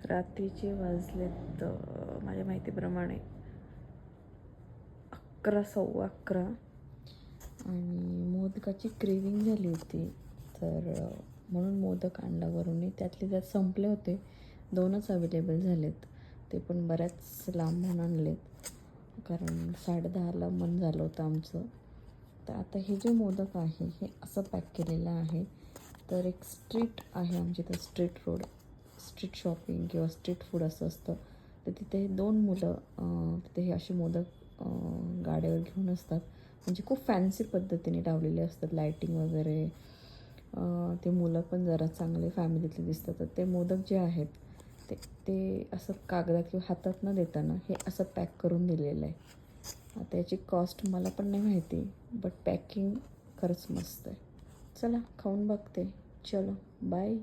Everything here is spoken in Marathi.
रात्रीचे वाजलेत माझ्या माहितीप्रमाणे 11, 11:15 आणि मोदकाची क्रेविंग झाली होती. तर म्हणून मोदक आणला वरून. त्यातले त्यात संपले होते. 2च अवेलेबल झालेत. ते पण बऱ्याच लांबून आणलेत कारण 10:30ला मन झालं होतं आमचं. तर आता हे जे मोदक आहे हे असं पॅक केलेलं आहे. तर एक स्ट्रीट आहे आमची, तर स्ट्रीट शॉपिंग किंवा स्ट्रीट फूड असं असतं. तर तिथे 2 मुलं तिथे हे असे मोदक गाड्यावर घेऊन असतात. म्हणजे खूप फॅन्सी पद्धतीने लावलेले असतात, लायटिंग वगैरे. ते मुलं पण जरा चांगले फॅमिलीतले दिसतात. तर ते मोदक जे आहेत ते असं कागदात किंवा हातात न देताना हे असं पॅक करून दिलेलं आहे. आता याची कॉस्ट मला पण नाही माहिती, बट पॅकिंग खरंच मस्त आहे. चला खाऊन बघते. चलो बाय.